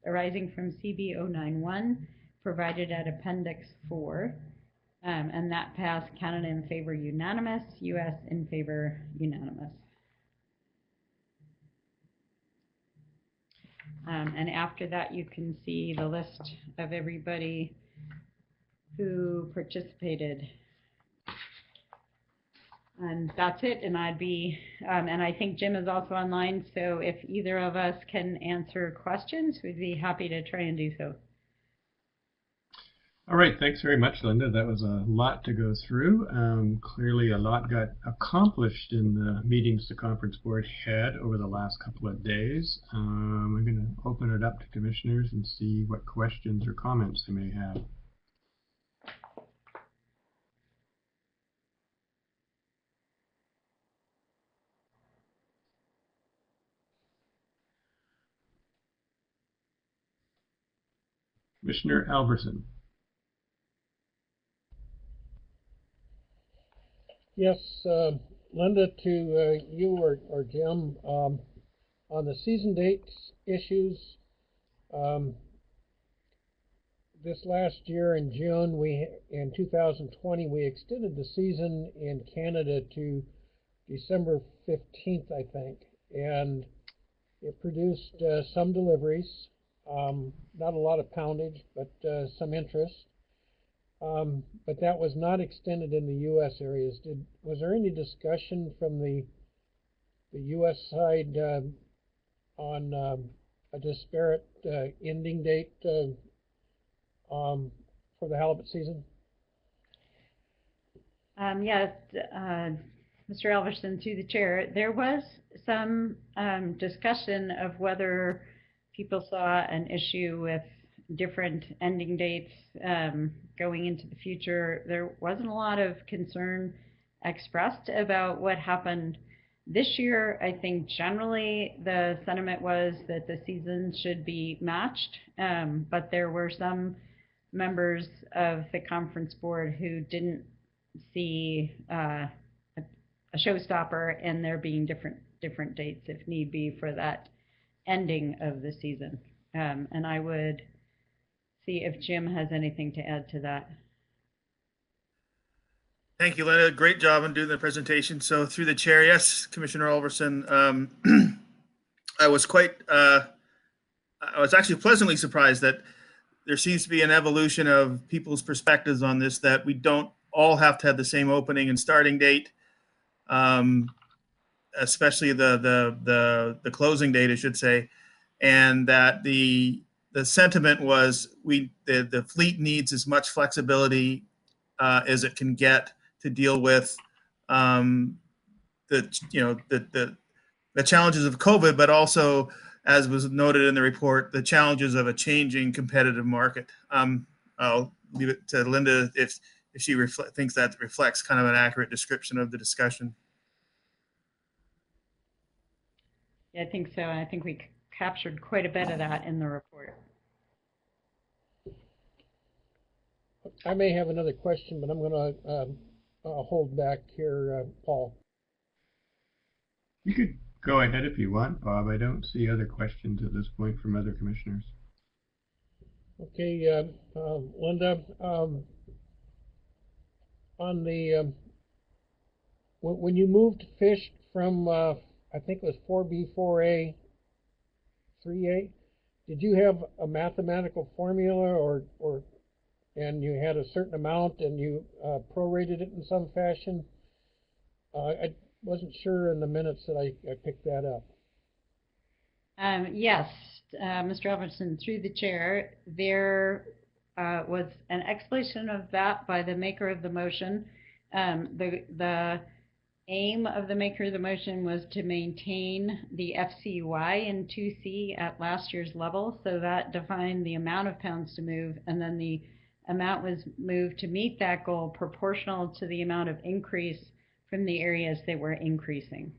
arising from CB 091 provided at Appendix 4. And that passed Canada in favor unanimous, US in favor unanimous. And after that, you can see the list of everybody who participated. And that's it, and I'd be, and I think Jim is also online, so if either of us can answer questions, we'd be happy to try and do so. All right, thanks very much, Linda. That was a lot to go through. Clearly a lot got accomplished in the meetings the conference board had over the last couple of days. I'm going to open it up to commissioners and see what questions or comments they may have. Commissioner Alverson. Yes, Linda, to you or Jim, on the season dates issues, this last year in June, in 2020, we extended the season in Canada to December 15th, I think, and it produced some deliveries, not a lot of poundage, but some interest. But that was not extended in the U.S. areas. Was there any discussion from the U.S. side on a disparate ending date for the halibut season? Yes, Mr. Alverson, through the chair, there was some discussion of whether people saw an issue with different ending dates going into the future. There wasn't a lot of concern expressed about what happened this year. I think generally the sentiment was that the season should be matched, but there were some members of the conference board who didn't see a showstopper and there being different dates if need be for that ending of the season. And I would see if Jim has anything to add to that. Thank you, Linda. Great job on doing the presentation. So through the chair, yes, Commissioner Alverson, I was actually pleasantly surprised that there seems to be an evolution of people's perspectives on this, that we don't all have to have the same opening and starting date, especially the closing date, I should say, and that the sentiment was the fleet needs as much flexibility as it can get to deal with the challenges of COVID, but also, as was noted in the report, the challenges of a changing competitive market. I'll leave it to Linda if she thinks that reflects kind of an accurate description of the discussion. Yeah, I think so. And I think we captured quite a bit of that in the report. I may have another question, but I'm going to hold back here, Paul. You could go ahead if you want, Bob. I don't see other questions at this point from other commissioners. Okay, Linda, on the when you moved fish from I think it was 4B, 4A, 3A, did you have a mathematical formula or and you had a certain amount and you prorated it in some fashion? I wasn't sure in the minutes that I picked that up. Yes, Mr. Alverson, through the chair, there was an explanation of that by the maker of the motion. The aim of the maker of the motion was to maintain the FCY in 2C at last year's level, so that defined the amount of pounds to move, and then the amount was moved to meet that goal proportional to the amount of increase from the areas that were increasing.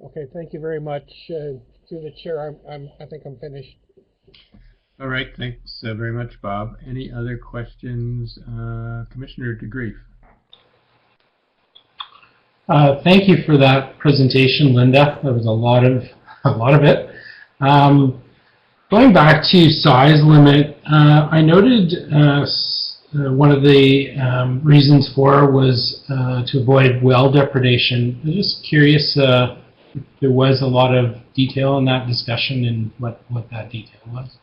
Okay, thank you very much. Through the chair, I think I'm finished. All right, thanks very much, Bob. Any other questions? Commissioner DeGreef. Thank you for that presentation, Linda. There was a lot of a lot of it. Going back to size limit, I noted one of the reasons for was to avoid well depredation. I'm just curious if there was a lot of detail in that discussion and what that detail was.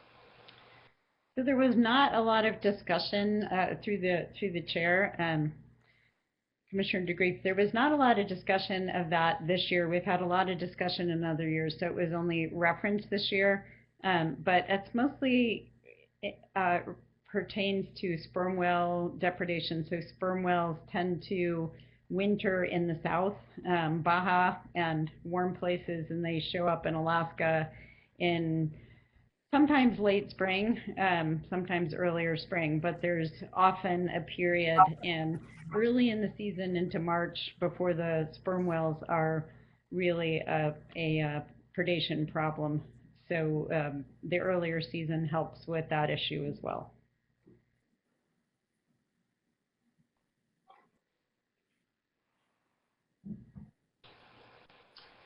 So there was not a lot of discussion through the chair, Commissioner DeGreef. There was not a lot of discussion of that this year. We've had a lot of discussion in other years, so it was only referenced this year. But it's mostly pertains to sperm whale depredation. So sperm whales tend to winter in the south, Baja and warm places, and they show up in Alaska in sometimes late spring, sometimes earlier spring, but there's often a period early in the season into March before the sperm whales are really a predation problem. So the earlier season helps with that issue as well.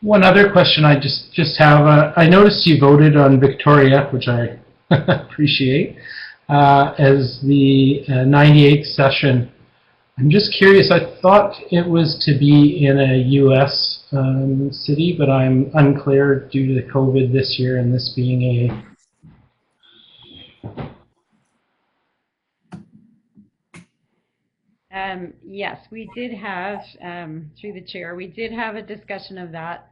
One other question I just have, I noticed you voted on Victoria, which I appreciate, as the 98th session. I'm just curious, I thought it was to be in a U.S. City, but I'm unclear due to COVID this year and this being a... Yes, we did have, through the chair, we did have a discussion of that.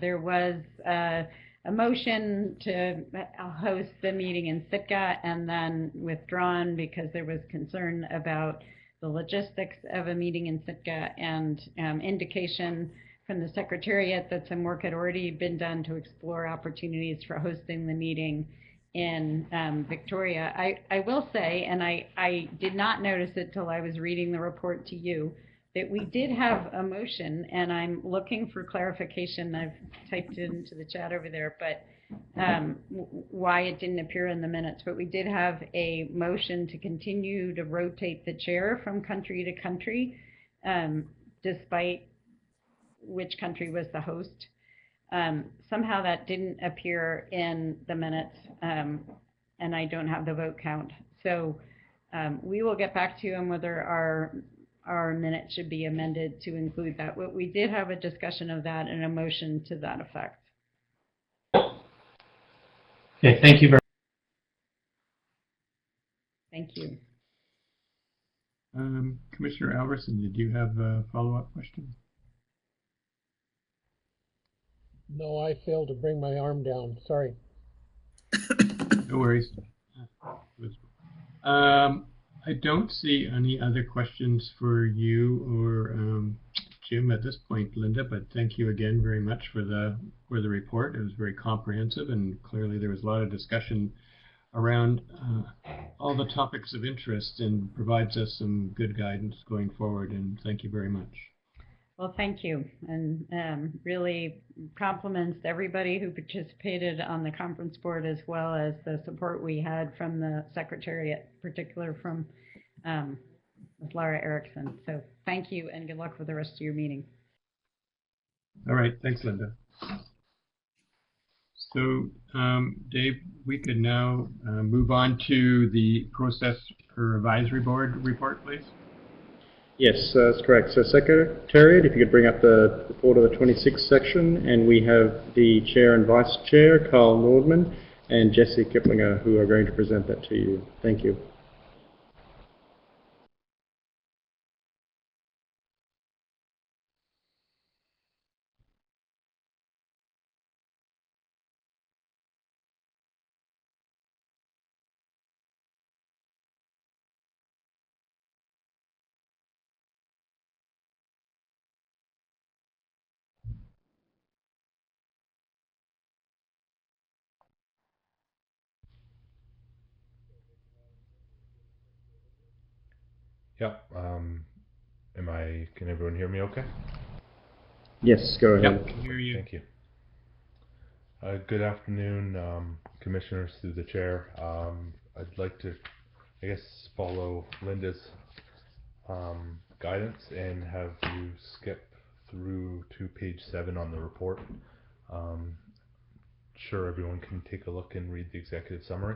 There was a motion to host the meeting in Sitka and then withdrawn because there was concern about the logistics of a meeting in Sitka and indication from the Secretariat that some work had already been done to explore opportunities for hosting the meeting in Victoria. I will say, and I did not notice it till I was reading the report to you, that we did have a motion, and I'm looking for clarification. I've typed it into the chat over there, but why it didn't appear in the minutes. But we did have a motion to continue to rotate the chair from country to country, despite which country was the host. Somehow that didn't appear in the minutes, and I don't have the vote count. So we will get back to you on whether our minutes should be amended to include that. We did have a discussion of that and a motion to that effect. Okay, thank you very much. Thank you. Commissioner Alverson, did you have a follow-up question? No, I failed to bring my arm down. Sorry. No worries. I don't see any other questions for you or Jim at this point, Linda, but thank you again very much for the report. It was very comprehensive, and clearly there was a lot of discussion around all the topics of interest and provides us some good guidance going forward, and thank you very much. Well, thank you, and really compliments to everybody who participated on the conference board, as well as the support we had from the Secretariat, in particular from Ms. Laura Erickson. So thank you, and good luck with the rest of your meeting. All right, thanks, Linda. So, Dave, we could now move on to the process for advisory board report, please. Yes, that's correct. So Secretariat, if you could bring up the report of the 26th section, and we have the Chair and Vice Chair, Carl Nordman, and Jesse Kiplinger, who are going to present that to you. Thank you. Yeah. Can everyone hear me okay? Yes, go ahead. Yep, can hear you. Thank you. Good afternoon, commissioners, through the chair. I'd like to, I guess, follow Linda's guidance and have you skip through to page 7 on the report. sure everyone can take a look and read the executive summary.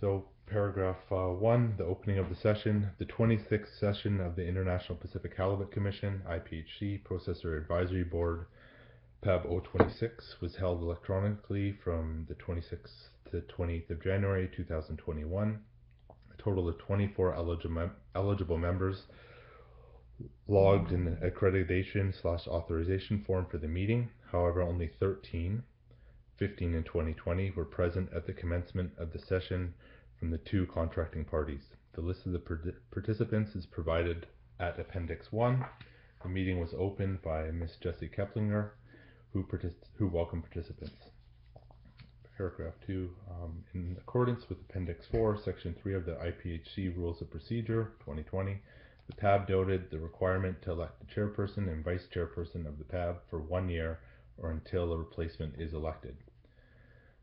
So paragraph 1, the opening of the session. The 26th session of the International Pacific Halibut Commission, IPHC, Processor Advisory Board, PAB 026, was held electronically from the 26th to 28th of January 2021. A total of 24 eligible members logged an accreditation/authorization form for the meeting. However, only 13, 15 and 2020, were present at the commencement of the session from the two contracting parties. The list of the participants is provided at Appendix 1. The meeting was opened by Ms. Jessie Keplinger, who welcomed participants. Paragraph 2, in accordance with Appendix 4, Section 3 of the IPHC Rules of Procedure 2020, the PAB noted the requirement to elect the chairperson and vice chairperson of the PAB for 1 year or until a replacement is elected.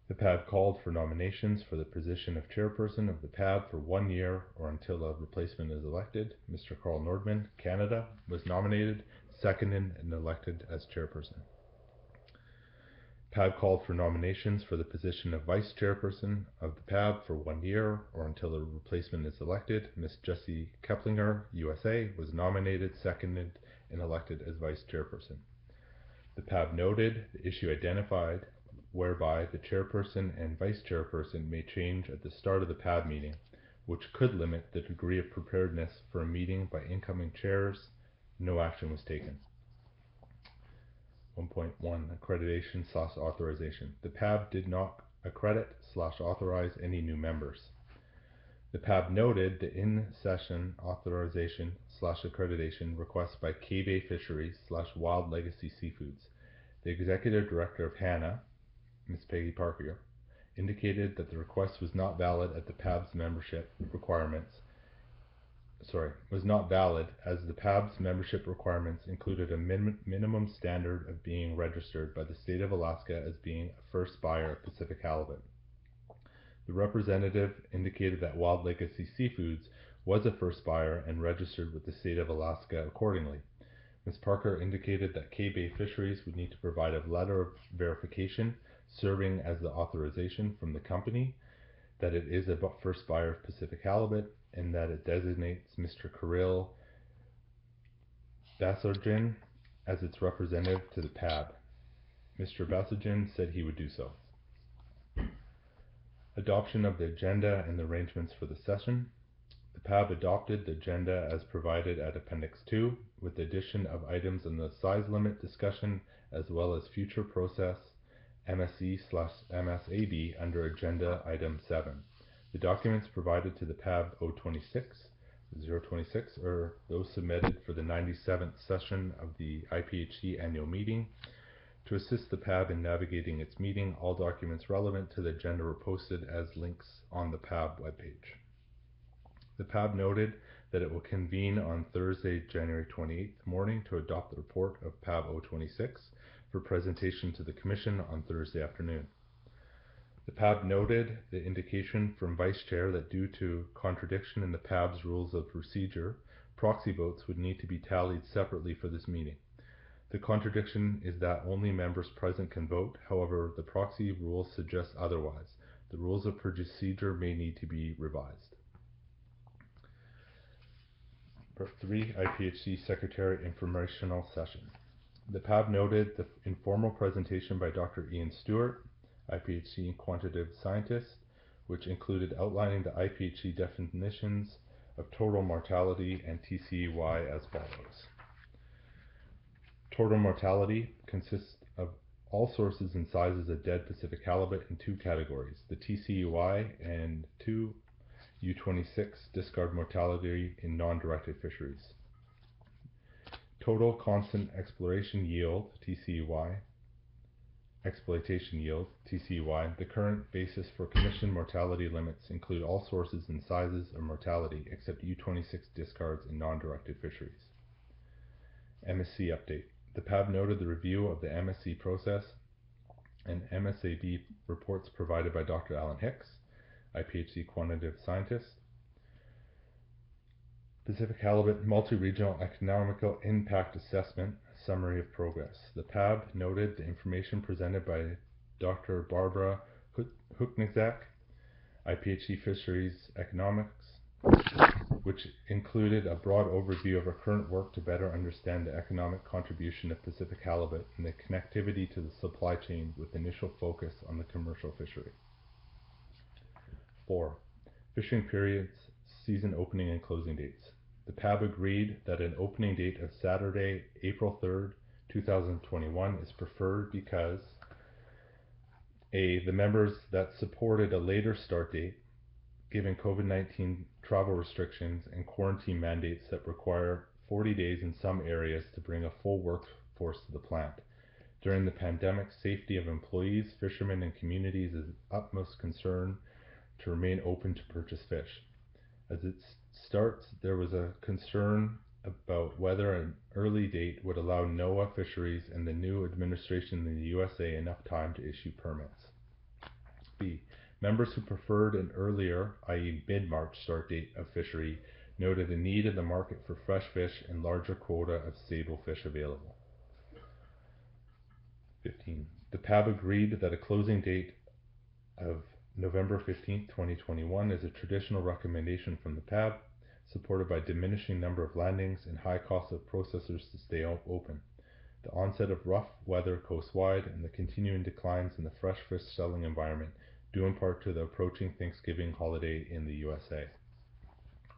The PAB called for nominations for the position of chairperson of the PAB for 1 year or until a replacement is elected. Mr. Carl Nordman, Canada, was nominated, seconded, and elected as chairperson. PAB called for nominations for the position of vice chairperson of the PAB for 1 year or until a replacement is elected. Ms. Jessie Keplinger, USA, was nominated, seconded, and elected as vice chairperson. The PAB noted the issue identified whereby the chairperson and vice chairperson may change at the start of the PAB meeting, which could limit the degree of preparedness for a meeting by incoming chairs. No action was taken. 1.1 Accreditation/authorization. The PAB did not accredit/authorize any new members. The PAB noted the in-session authorization/accreditation request by K-Bay Fisheries/Wild Legacy Seafoods. The executive director of HANA, Ms. Peggy Parker, indicated that the request was not valid at the PAB's membership requirements. Was not valid as the PAB's membership requirements included a minimum standard of being registered by the state of Alaska as being a first buyer of Pacific halibut. The representative indicated that Wild Legacy Seafoods was a first buyer and registered with the state of Alaska accordingly. Ms. Parker indicated that K-Bay Fisheries would need to provide a letter of verification serving as the authorization from the company that it is a first buyer of Pacific halibut and that it designates Mr. Kirill Basargin as its representative to the PAB. Mr. Basargin said he would do so. Adoption of the agenda and the arrangements for the session. The PAB adopted the agenda as provided at Appendix 2 with the addition of items on the size limit discussion as well as future process MSE/MSAB under Agenda Item 7. The documents provided to the PAB 026 are those submitted for the 97th session of the IPHC annual meeting. To assist the PAB in navigating its meeting, all documents relevant to the agenda were posted as links on the PAB webpage. The PAB noted that it will convene on Thursday, January 28th morning to adopt the report of PAB 026 for presentation to the Commission on Thursday afternoon. The PAB noted the indication from Vice Chair that due to contradiction in the PAB's rules of procedure, proxy votes would need to be tallied separately for this meeting. The contradiction is that only members present can vote. However, the proxy rules suggest otherwise. The rules of procedure may need to be revised. Part 3, IPHC Secretary Informational Session. The PAB noted the informal presentation by Dr. Ian Stewart, IPHC Quantitative Scientist, which included outlining the IPHC definitions of total mortality and TCEY as follows. Total mortality consists of all sources and sizes of dead Pacific halibut in two categories, the TCEY and 2 U26 discard mortality in non-directed fisheries. Total constant exploration yield, TCEY, exploitation yield, TCEY. The current basis for commission mortality limits include all sources and sizes of mortality except U26 discards in non-directed fisheries. MSC update. The PAB noted the review of the MSC process and MSAB reports provided by Dr. Alan Hicks. IPHC quantitative scientist. Pacific Halibut Multi-Regional Economical Impact Assessment, Summary of Progress. The PAB noted the information presented by Dr. Barbara Huknizak, IPHC Fisheries Economics, which included a broad overview of our current work to better understand the economic contribution of Pacific halibut and the connectivity to the supply chain with initial focus on the commercial fishery. 4. Fishing periods, season opening and closing dates. The PAB agreed that an opening date of Saturday, April 3rd, 2021 is preferred because A. The members that supported a later start date, given COVID-19 travel restrictions and quarantine mandates that require 40 days in some areas to bring a full workforce to the plant. During the pandemic, safety of employees, fishermen, and communities is utmost concern to remain open to purchase fish. As it starts, there was a concern about whether an early date would allow NOAA Fisheries and the new administration in the USA enough time to issue permits. B. Members who preferred an earlier, i.e. mid-March start date of fishery, noted a need in the market for fresh fish and larger quota of sable fish available. 15. The PAB agreed that a closing date of November 15, 2021 is a traditional recommendation from the PAB, supported by diminishing number of landings and high cost of processors to stay open. The onset of rough weather coastwide and the continuing declines in the fresh fish selling environment due in part to the approaching Thanksgiving holiday in the USA.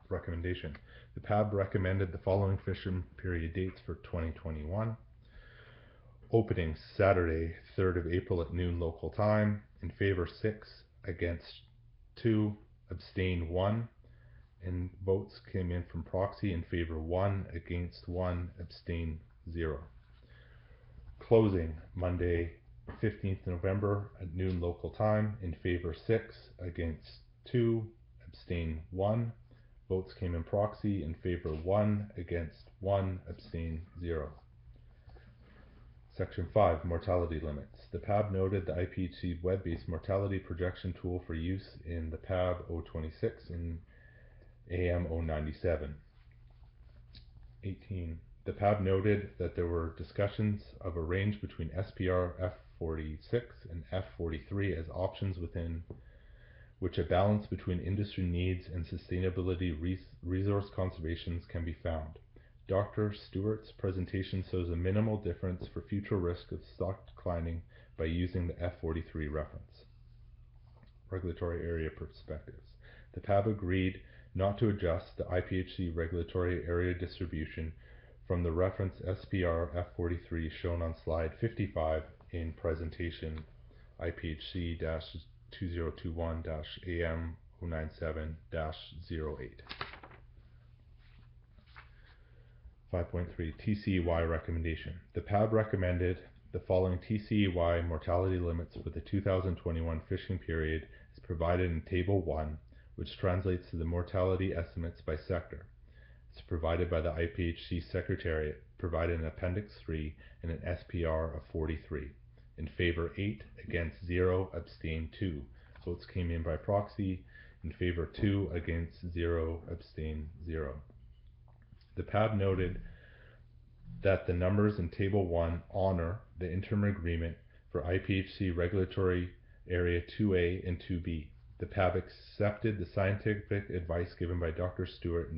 Recommendation. The PAB recommended the following fishing period dates for 2021. Opening Saturday, 3rd of April at noon local time. In favor 6, against 2, abstain 1. And votes came in from proxy. In favor 1, against 1, abstain 0. Closing Monday, 15th November at noon local time. In favor 6, against 2, abstain 1. Votes came in proxy. In favor 1, against 1, abstain 0. Section 5, Mortality Limits. The PAB noted the IPHC web-based mortality projection tool for use in the PAB 026 and AM097. 18. The PAB noted that there were discussions of a range between SPR F46 and F43 as options within which a balance between industry needs and sustainability resource conservations can be found. Dr. Stewart's presentation shows a minimal difference for future risk of stock declining by using the F43 reference. Regulatory area perspectives. The PAB agreed not to adjust the IPHC regulatory area distribution from the reference SPR F43 shown on slide 55 in presentation IPHC-2021-AM097-08. 5.3 TCEY recommendation. The PAB recommended the following TCEY mortality limits for the 2021 fishing period is provided in Table 1, which translates to the mortality estimates by sector. It's provided by the IPHC Secretariat, provided in Appendix 3 and an SPR of 43. In favor 8, against 0, abstain 2. Votes came in by proxy. In favor 2, against 0, abstain 0. The PAB noted that the numbers in Table 1 honor the interim agreement for IPHC Regulatory Area 2A and 2B. The PAB accepted the scientific advice given by Dr. Stewart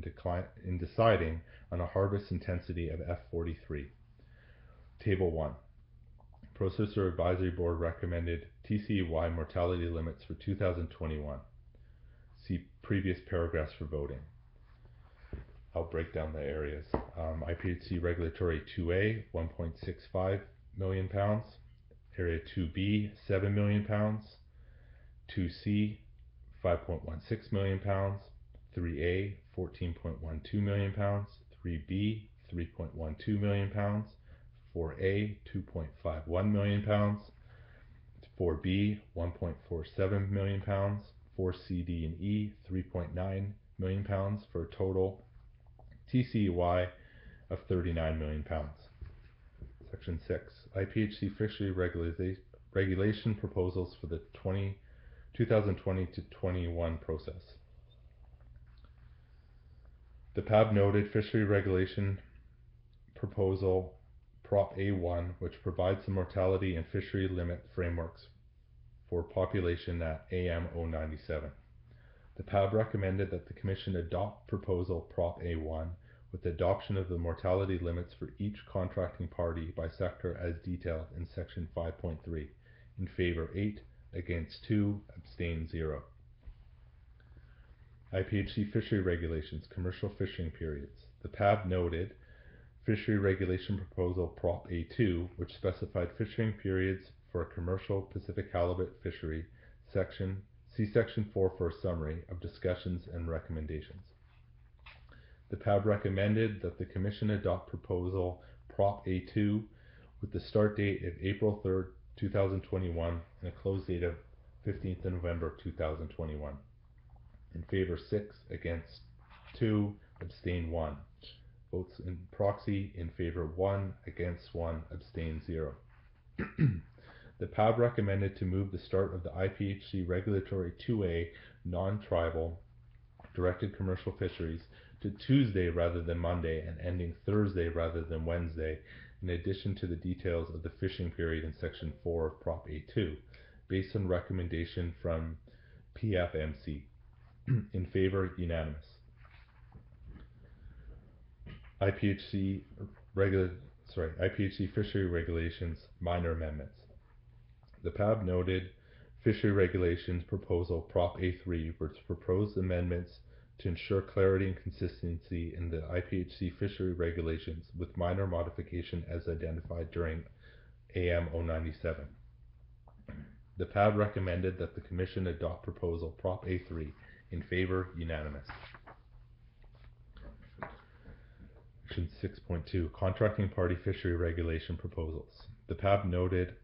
in deciding on a harvest intensity of F43. Table 1. Processor Advisory Board recommended TCEY mortality limits for 2021. See previous paragraphs for voting. I'll break down the areas. IPHC Regulatory 2A, 1.65 million pounds. Area 2B, 7 million pounds. 2C, 5.16 million pounds. 3A, 14.12 million pounds. 3B, 3.12 million pounds. 4A, 2.51 million pounds. 4B, 1.47 million pounds. 4C, D, and E, 3.9 million pounds for a total TCEY of 39 million pounds. Section 6. IPHC Fishery Regulation Proposals for the 2020 to 21 process. The PAB noted fishery regulation proposal Prop A1, which provides the mortality and fishery limit frameworks for population at AM097. The PAB recommended that the Commission adopt proposal Prop A1 with adoption of the mortality limits for each contracting party by sector as detailed in Section 5.3. In favor 8, against 2, abstain 0. IPHC fishery regulations, commercial fishing periods. The PAB noted fishery regulation proposal Prop A2, which specified fishing periods for a commercial Pacific halibut fishery. See Section 4 for a summary of discussions and recommendations. The PAB recommended that the Commission adopt proposal Prop A2 with the start date of April 3rd, 2021 and a close date of 15th of November 2021. In favor 6, against 2, abstain 1. Votes in proxy in favor 1, against 1, abstain 0. The PAB recommended to move the start of the IPHC regulatory 2A non-tribal directed commercial fisheries to Tuesday rather than Monday and ending Thursday rather than Wednesday, in addition to the details of the fishing period in Section 4 of Prop A2, based on recommendation from PFMC. In favor, unanimous. IPHC fishery regulations, minor amendments. The PAB noted fishery regulations proposal Prop A3, which proposed amendments to ensure clarity and consistency in the IPHC fishery regulations with minor modification as identified during AM097. The PAB recommended that the Commission adopt proposal Prop A3. In favor, unanimous. Section 6.2, Contracting Party Fishery Regulation Proposals. The PAB noted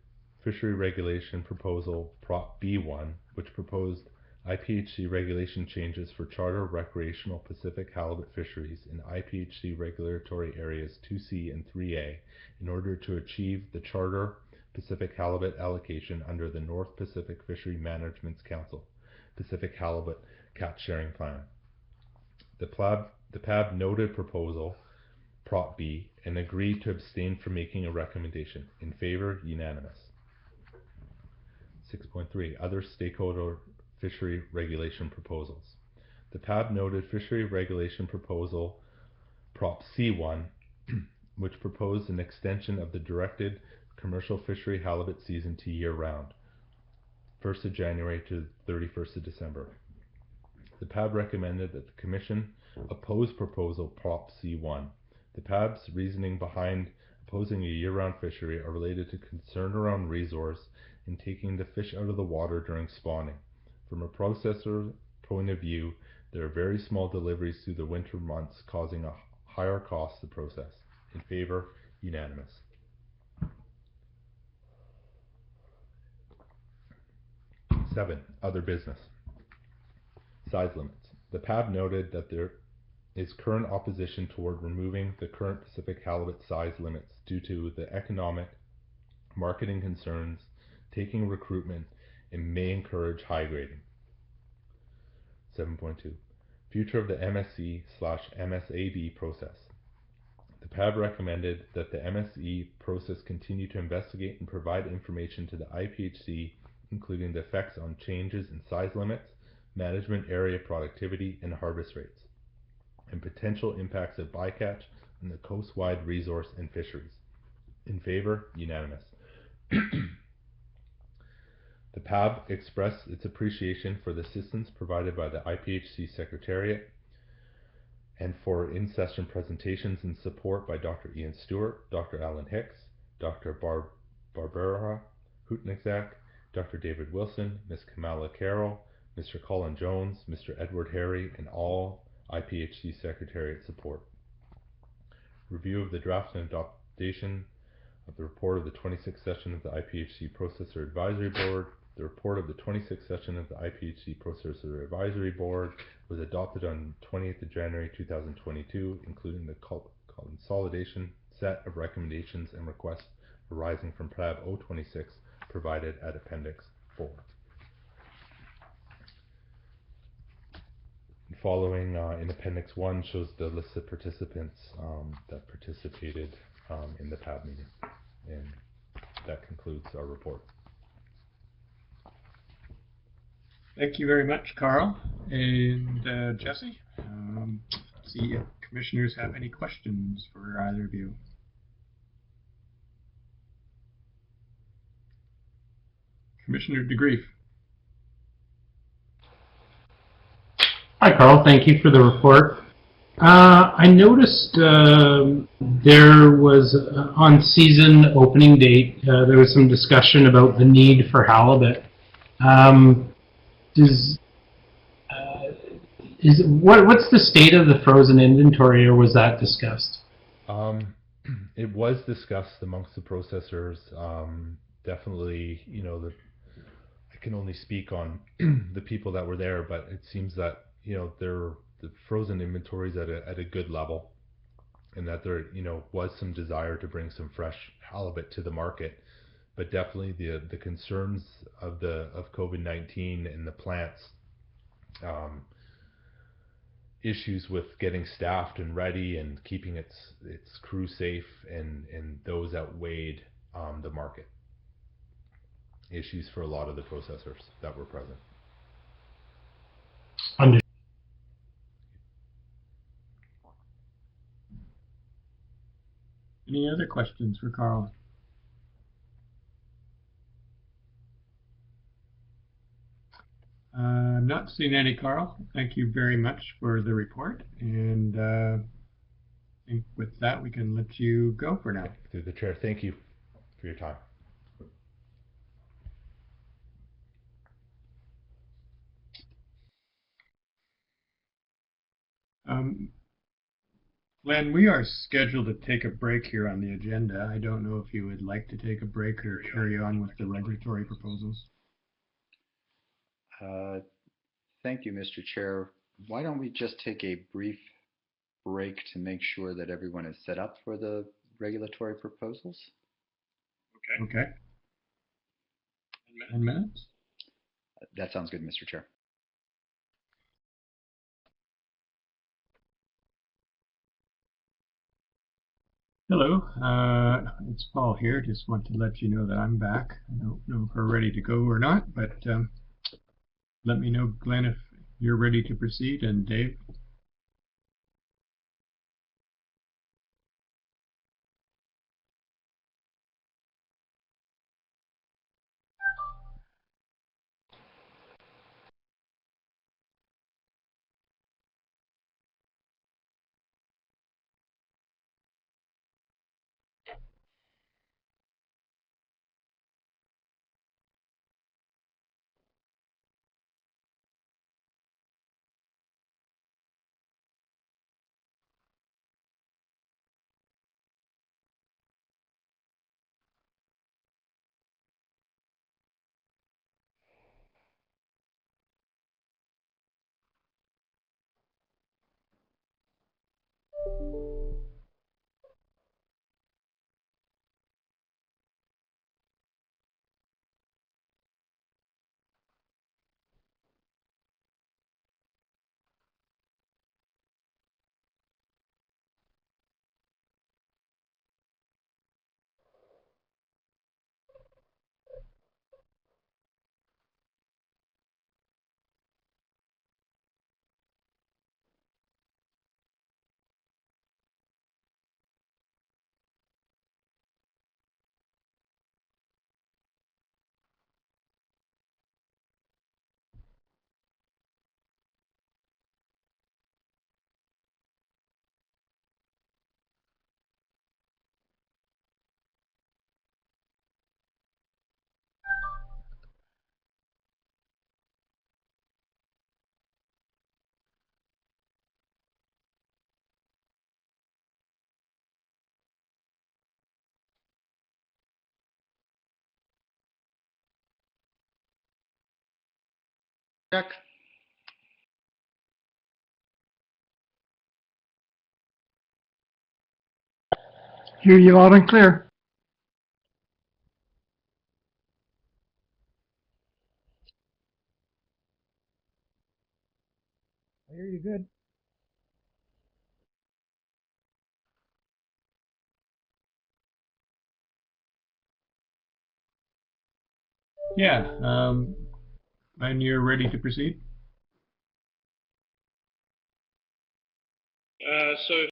fishery regulation proposal Prop B1, which proposed IPHC regulation changes for charter recreational Pacific halibut fisheries in IPHC regulatory areas 2C and 3A in order to achieve the charter Pacific halibut allocation under the North Pacific Fishery Management's Council Pacific Halibut Catch Sharing Plan. The PAB noted proposal Prop B and agreed to abstain from making a recommendation. In favor, unanimous. 6.3, Other stakeholder fishery regulation proposals. The PAB noted fishery regulation proposal Prop C1, which proposed an extension of the directed commercial fishery halibut season to year-round, 1st of January to 31st of December. The PAB recommended that the Commission oppose proposal Prop C1. The PAB's reasoning behind opposing a year-round fishery are related to concern around resource in taking the fish out of the water during spawning. From a processor point of view, there are very small deliveries through the winter months, causing a higher cost to process. In favor, unanimous. Seven, other business. Size limits. The PAB noted that there is current opposition toward removing the current Pacific halibut size limits due to the economic, marketing concerns, taking recruitment, and may encourage high grading. 7.2. Future of the MSE/MSAB process. The PAB recommended that the MSE process continue to investigate and provide information to the IPHC, including the effects on changes in size limits, management area productivity, and harvest rates, and potential impacts of bycatch on the coast-wide resource and fisheries. In favor, unanimous. The PAB expressed its appreciation for the assistance provided by the IPHC Secretariat and for in-session presentations and support by Dr. Ian Stewart, Dr. Alan Hicks, Dr. Barbara Hutniczak, Dr. David Wilson, Ms. Kamala Carroll, Mr. Colin Jones, Mr. Edward Harry, and all IPHC Secretariat support. Review of the draft and adoption of the report of the 26th session of the IPHC Processor Advisory Board. The report of the 26th session of the IPHC Processor Advisory Board was adopted on 20th of January 2022, including the consolidation set of recommendations and requests arising from PAB 026 provided at Appendix 4. following in Appendix 1 shows the list of participants that participated in the PAB meeting. And that concludes our report. Thank you very much, Carl. And Jesse, see if commissioners have any questions for either of you. Commissioner DeGrief. Hi, Carl. Thank you for the report. I noticed there was, on season opening date, there was some discussion about the need for halibut. What's the state of the frozen inventory, or was that discussed? It was discussed amongst the processors. Definitely, I can only speak on the people that were there, but it seems that the frozen inventory is at a good level, and that there was some desire to bring some fresh halibut to the market. But definitely the concerns of COVID-19 and the plants, issues with getting staffed and ready and keeping its crew safe, and those outweighed the market issues for a lot of the processors that were present. Any other questions for Carl? I'm not seeing any, Carl. Thank you very much for the report. And I think with that, we can let you go for now. Through the chair, thank you for your time. Glenn, we are scheduled to take a break here on the agenda. I don't know if you would like to take a break or carry on with the regulatory proposals. Thank you, Mr. Chair. Why don't we just take a brief break to make sure that everyone is set up for the regulatory proposals? Okay. 10 minutes? That sounds good, Mr. Chair. Hello, it's Paul here. Just want to let you know that I'm back. I don't know if we're ready to go or not, but let me know, Glenn, if you're ready to proceed, and Dave. Check. Hear you loud and clear. I hear you good. Yeah, when you're ready to proceed. So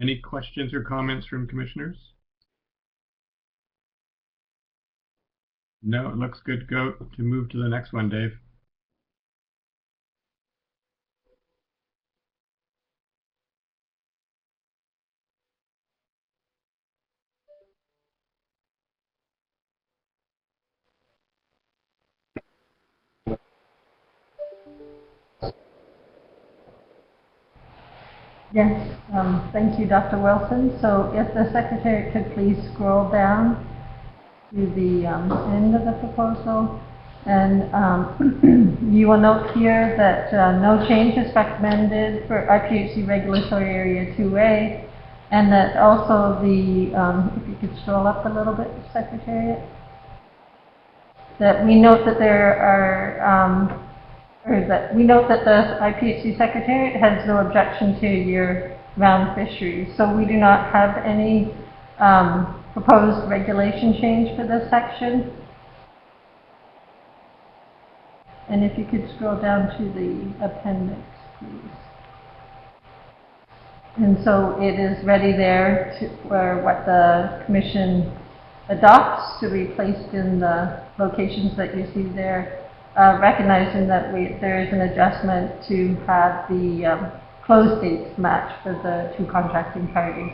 Any questions or comments from commissioners? No, it looks good to move to the next one, Dave. Yes, thank you, Dr. Wilson. So if the secretary could please scroll down to the end of the proposal. And you will note here that no change is recommended for IPHC Regulatory Area 2A, and that also the, if you could scroll up a little bit, Secretariat, that we note that there are, or that we note that the IPHC Secretariat has no objection to year-round fisheries. So we do not have any proposed regulation change for this section. And if you could scroll down to the appendix, please. And so it is ready there for what the commission adopts to be placed in the locations that you see there, recognizing that there is an adjustment to have the close dates match for the two contracting parties.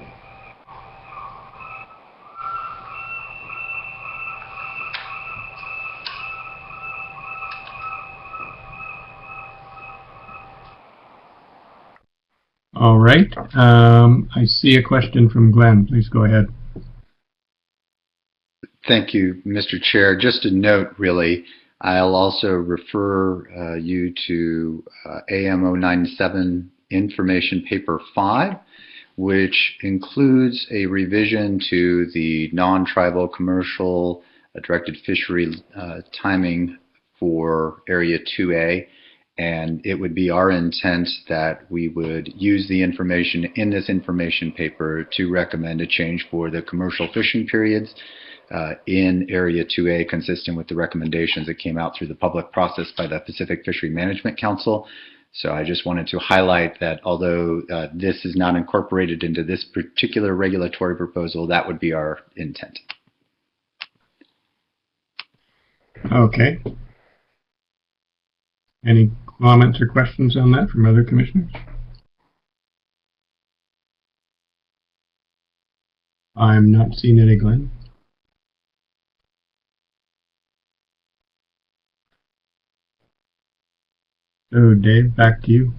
All right. I see a question from Glenn. Please go ahead. Thank you, Mr. Chair. Just a note, really, I'll also refer you to AM097 Information Paper 5, which includes a revision to the non-tribal commercial directed fishery timing for Area 2A. And it would be our intent that we would use the information in this information paper to recommend a change for the commercial fishing periods in Area 2A, consistent with the recommendations that came out through the public process by the Pacific Fishery Management Council. So I just wanted to highlight that although this is not incorporated into this particular regulatory proposal, that would be our intent. Okay. Any comments or questions on that from other commissioners? I'm not seeing any, Glenn. So, Dave, back to you.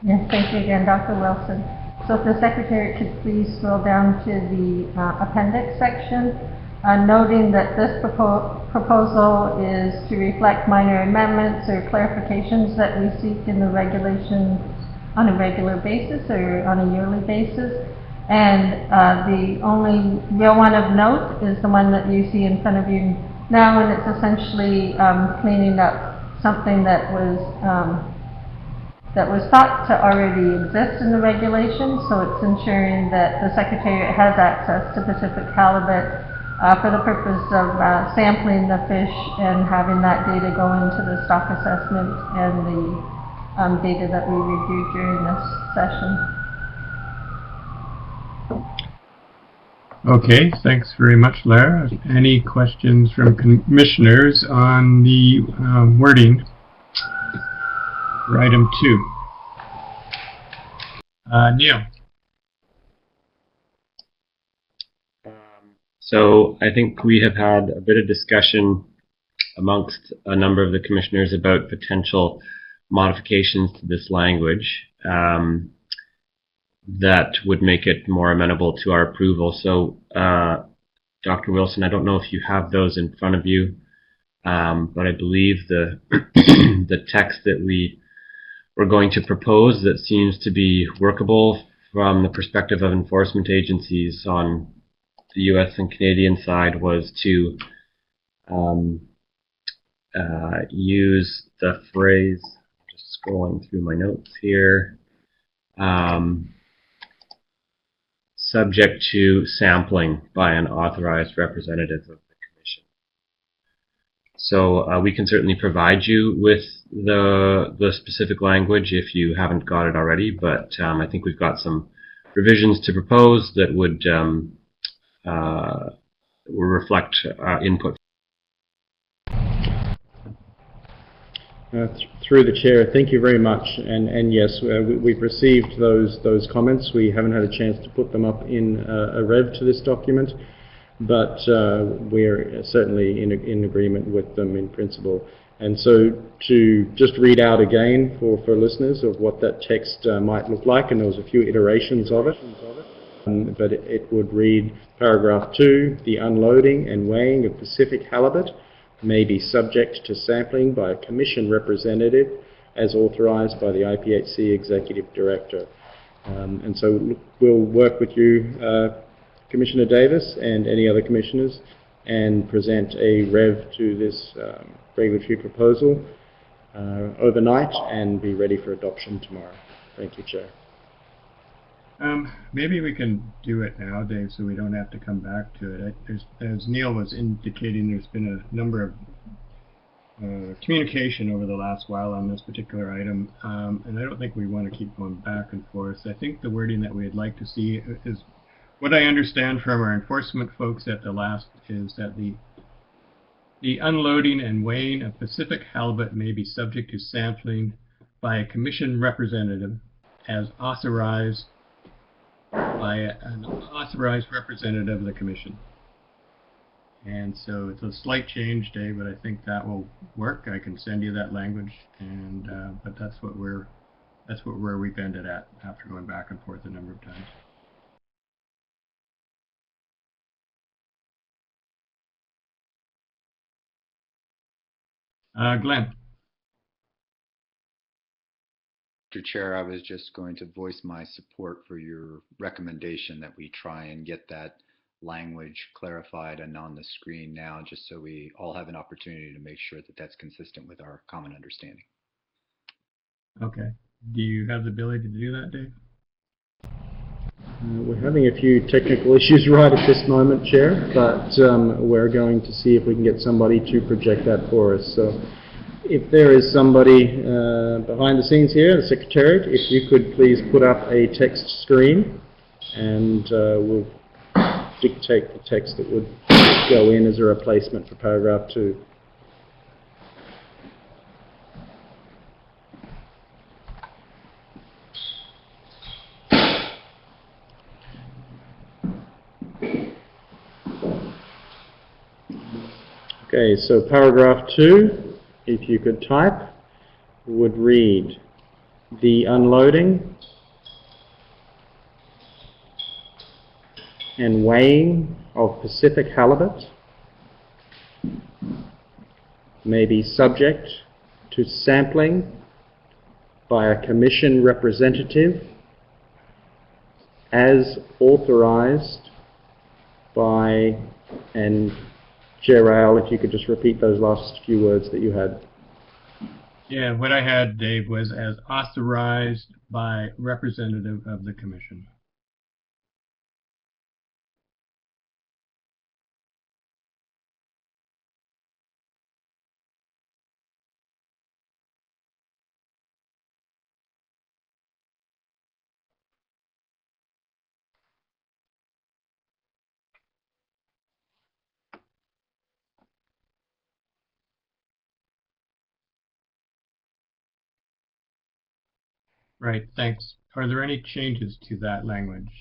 Yes, thank you again, Dr. Wilson. So if the Secretary could please scroll down to the appendix section, noting that this proposal is to reflect minor amendments or clarifications that we seek in the regulation on a regular basis or on a yearly basis. And the only real one of note is the one that you see in front of you now, and it's essentially cleaning up something that was thought to already exist in the regulation. So it's ensuring that the Secretariat has access to Pacific halibut for the purpose of sampling the fish and having that data go into the stock assessment and the data that we reviewed during this session. Okay, thanks very much, Lara. Any questions from commissioners on the wording for item 2? Neil. So I think we have had a bit of discussion amongst a number of the commissioners about potential modifications to this language that would make it more amenable to our approval. So Dr. Wilson, I don't know if you have those in front of you, but I believe the the text that we were going to propose that seems to be workable from the perspective of enforcement agencies on the U.S. and Canadian side was to use the phrase, just scrolling through my notes here, subject to sampling by an authorized representative of the Commission. So we can certainly provide you with the specific language if you haven't got it already, but I think we've got some revisions to propose that would reflect input. Through the chair, thank you very much. And yes, we've received those comments. We haven't had a chance to put them up in a rev to this document, but we're certainly in agreement with them in principle. And so to just read out again for listeners of what that text might look like, and there was a few iterations of it. But it would read, paragraph 2, the unloading and weighing of Pacific halibut may be subject to sampling by a Commission representative as authorized by the IPHC Executive Director. And so we'll work with you, Commissioner Davis, and any other commissioners, and present a rev to this regulatory proposal overnight and be ready for adoption tomorrow. Thank you, Chair. Maybe we can do it now, Dave, so we don't have to come back to it. As Neil was indicating, there's been a number of communication over the last while on this particular item, and I don't think we want to keep going back and forth. I think the wording that we'd like to see is, what I understand from our enforcement folks at the last, is that the unloading and weighing of Pacific halibut may be subject to sampling by a Commission representative as authorized by an authorized representative of the Commission. And so it's a slight change, Dave, but I think that will work. I can send you that language, and but that's where we've ended at after going back and forth a number of times. Glenn. Mr. Chair, I was just going to voice my support for your recommendation that we try and get that language clarified and on the screen now, just so we all have an opportunity to make sure that that's consistent with our common understanding. Okay. Do you have the ability to do that, Dave? We're having a few technical issues right at this moment, Chair, but we're going to see if we can get somebody to project that for us. So if there is somebody behind the scenes here, the Secretariat, if you could please put up a text screen, and we'll dictate the text that would go in as a replacement for paragraph 2. Okay, so paragraph 2, if you could type, would read, the unloading and weighing of Pacific halibut may be subject to sampling by a commission representative as authorized by, and Chair, if you could just repeat those last few words that you had. Yeah, what I had, Dave, was as authorized by representative of the commission. Right, thanks. Are there any changes to that language?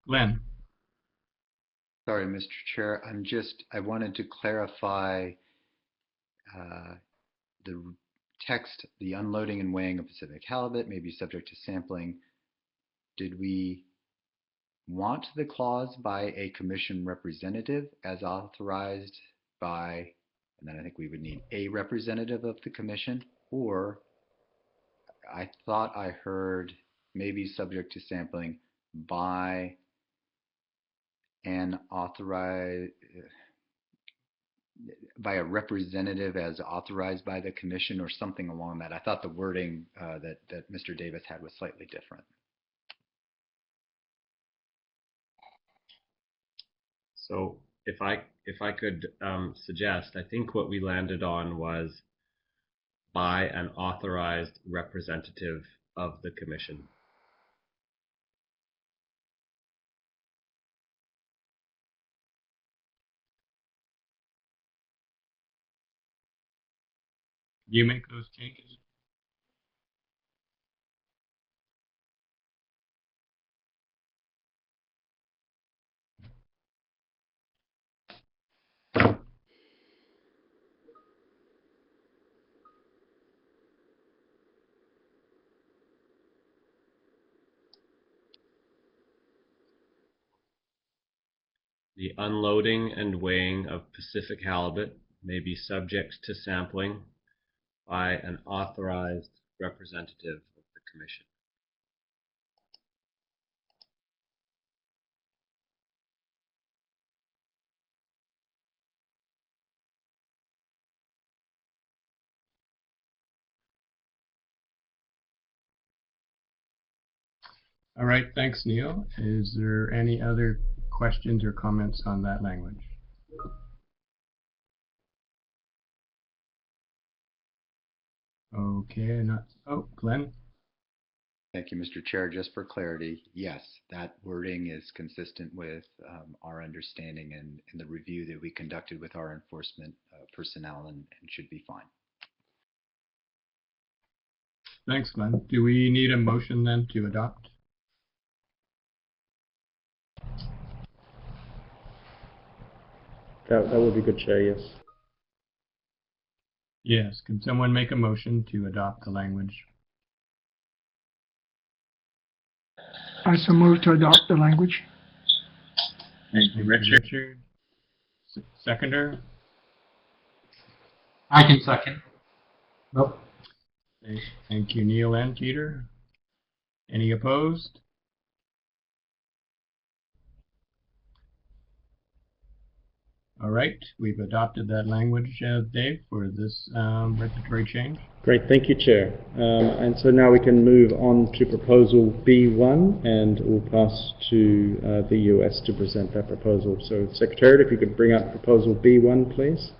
Glenn? Sorry, Mr. Chair. I wanted to clarify the text, the unloading and weighing of Pacific halibut may be subject to sampling. Did we want the clause by a commission representative as authorized by, and then I think we would need a representative of the commission, or I thought I heard maybe subject to sampling by an authorized, by a representative as authorized by the commission or something along that. I thought the wording that Mr. Davis had was slightly different. So if I could suggest, I think what we landed on was by an authorized representative of the commission. Do you make those changes? The unloading and weighing of Pacific halibut may be subject to sampling by an authorized representative of the commission. All right, thanks, Neil. Is there any other questions or comments on that language? Okay, Glenn? Thank you, Mr. Chair. Just for clarity, yes, that wording is consistent with our understanding and the review that we conducted with our enforcement personnel and should be fine. Thanks, Glenn. Do we need a motion then to adopt? That would be good, Chair, yes. Yes, can someone make a motion to adopt the language? I so move to adopt the language. Thank you, Richard. Seconder? I can second. Nope. Thank you, Neil and Peter. Any opposed? All right, we've adopted that language, Dave, for this regulatory change. Great, thank you, Chair. And so now we can move on to proposal B1, and we'll pass to the US to present that proposal. So, Secretariat, if you could bring up proposal B1, please.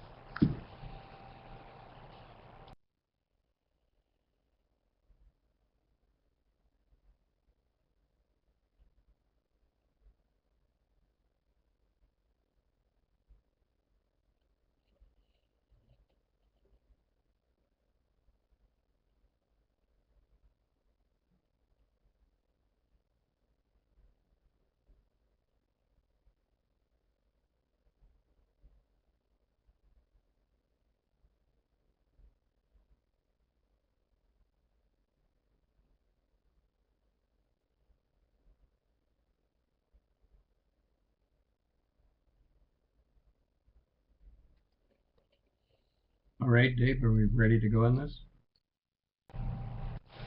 All right, Dave, are we ready to go on this?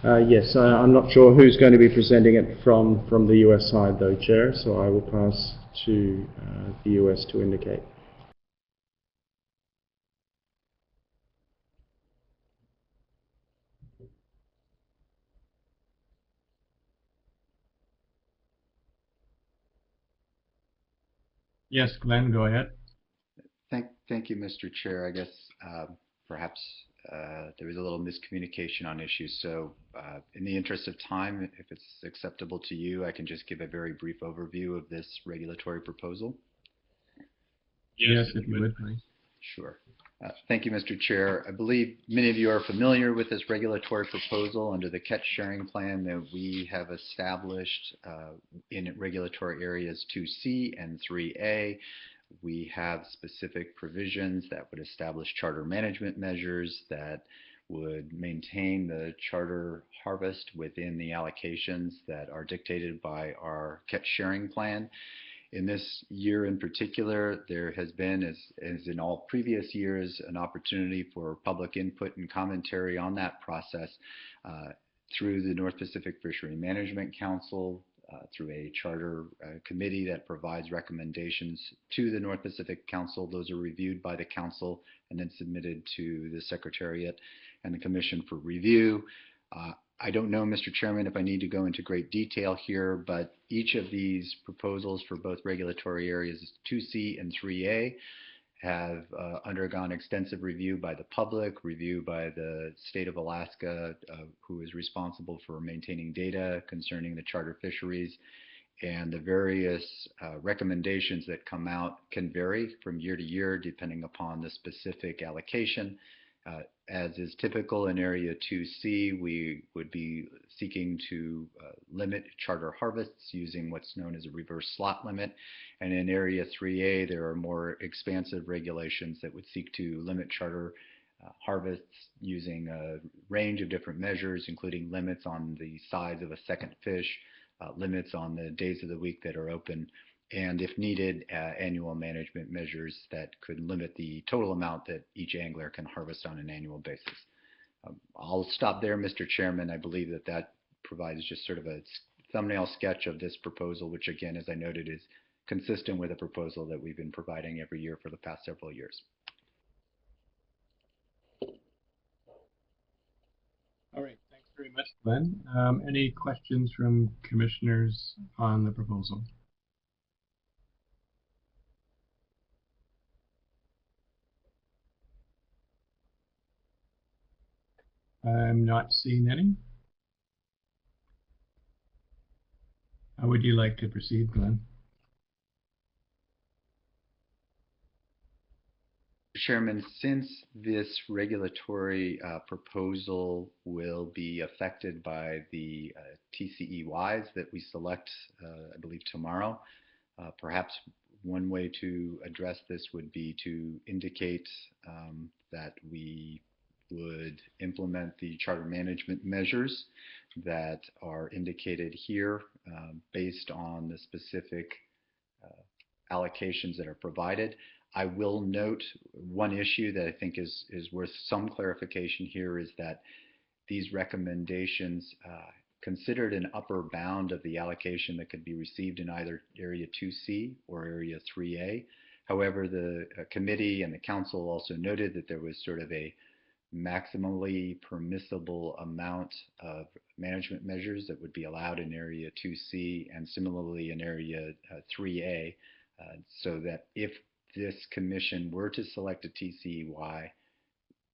Yes, I'm not sure who's going to be presenting it from the US side though, Chair, so I will pass to the US to indicate. Yes, Glenn, go ahead. Thank you, Mr. Chair. I guess perhaps there was a little miscommunication on issues. So in the interest of time, if it's acceptable to you, I can just give a very brief overview of this regulatory proposal. Yes, if you would, please. Sure. Thank you, Mr. Chair. I believe many of you are familiar with this regulatory proposal under the catch sharing plan that we have established in regulatory areas 2C and 3A. We have specific provisions that would establish charter management measures that would maintain the charter harvest within the allocations that are dictated by our catch sharing plan. In this year in particular, there has been, as in all previous years, an opportunity for public input and commentary on that process through the North Pacific Fishery Management Council, through a charter committee that provides recommendations to the North Pacific Council. Those are reviewed by the Council and then submitted to the Secretariat and the Commission for review. I don't know, Mr. Chairman, if I need to go into great detail here, but each of these proposals for both regulatory areas 2C and 3A have undergone extensive review by the public, review by the state of Alaska, who is responsible for maintaining data concerning the charter fisheries. And the various recommendations that come out can vary from year to year depending upon the specific allocation. As is typical in Area 2C, we would be seeking to limit charter harvests using what's known as a reverse slot limit. And in Area 3A, there are more expansive regulations that would seek to limit charter harvests using a range of different measures, including limits on the size of a second fish, limits on the days of the week that are open, and if needed, annual management measures that could limit the total amount that each angler can harvest on an annual basis. I'll stop there, Mr. Chairman. I believe that that provides just sort of a thumbnail sketch of this proposal, which again, as I noted, is consistent with a proposal that we've been providing every year for the past several years. All right, thanks very much, Glenn. Any questions from commissioners on the proposal? I'm not seeing any. How would you like to proceed, Glenn? Chairman, since this regulatory proposal will be affected by the TCEYs that we select, I believe, tomorrow, perhaps one way to address this would be to indicate that we would implement the charter management measures that are indicated here based on the specific allocations that are provided. I will note one issue that I think is worth some clarification here is that these recommendations considered an upper bound of the allocation that could be received in either Area 2C or Area 3A. However, the committee and the council also noted that there was sort of a maximally permissible amount of management measures that would be allowed in Area 2C and similarly in Area 3A, so that if this commission were to select a TCEY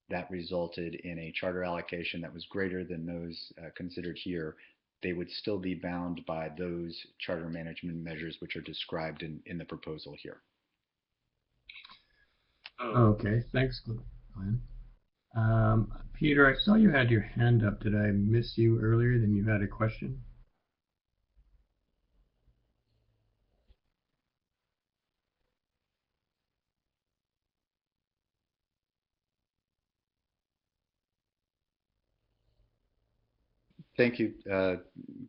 that resulted in a charter allocation that was greater than those considered here, they would still be bound by those charter management measures which are described in the proposal here. Okay, thanks, Glenn. Peter, I saw you had your hand up. Did I miss you earlier? Then you had a question? Thank you,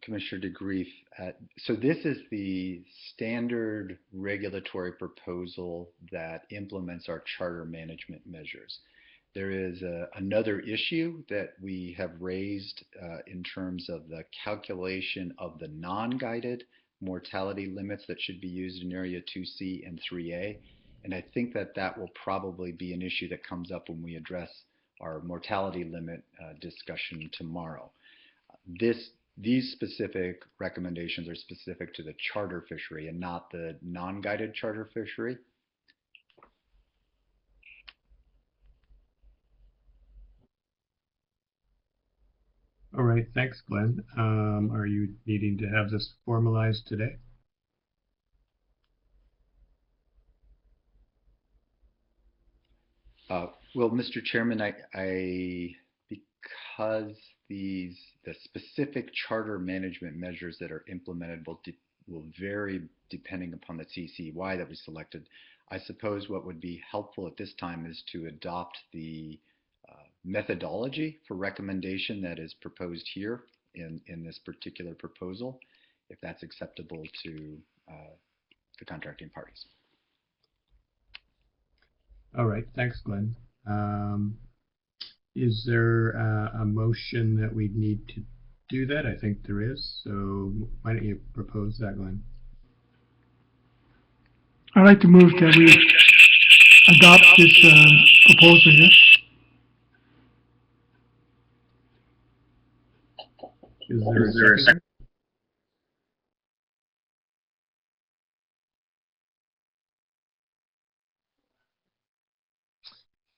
Commissioner DeGreef. So this is the standard regulatory proposal that implements our charter management measures. There is another issue that we have raised in terms of the calculation of the non-guided mortality limits that should be used in Area 2C and 3A. And I think that that will probably be an issue that comes up when we address our mortality limit discussion tomorrow. These specific recommendations are specific to the charter fishery and not the non-guided charter fishery. All right, thanks, Glenn. Are you needing to have this formalized today? Well, Mr. Chairman, because the specific charter management measures that are implemented will vary depending upon the TCY that we selected, I suppose what would be helpful at this time is to adopt the methodology for recommendation that is proposed here in this particular proposal, if that's acceptable to the contracting parties. All right, thanks, Glenn. Is there a motion that we need to do that? I think there is. So why don't you propose that, Glenn? I'd like to move that we adopt this proposal here. Is there a second?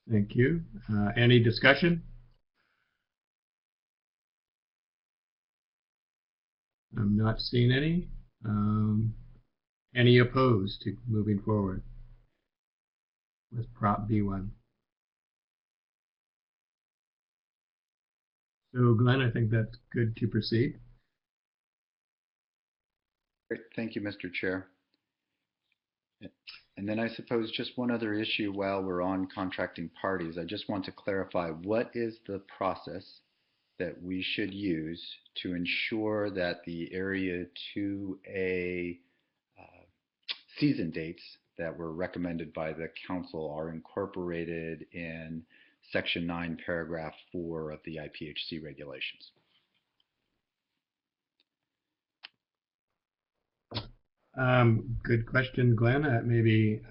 Thank you. Any discussion? I'm not seeing any. Any opposed to moving forward with Prop B1? So, Glenn, I think that's good to proceed. Great. Thank you, Mr. Chair. And then I suppose just one other issue while we're on contracting parties. I just want to clarify, what is the process that we should use to ensure that the Area 2A season dates that were recommended by the Council are incorporated in Section 9, Paragraph 4 of the IPHC regulations? Good question, Glenn. Maybe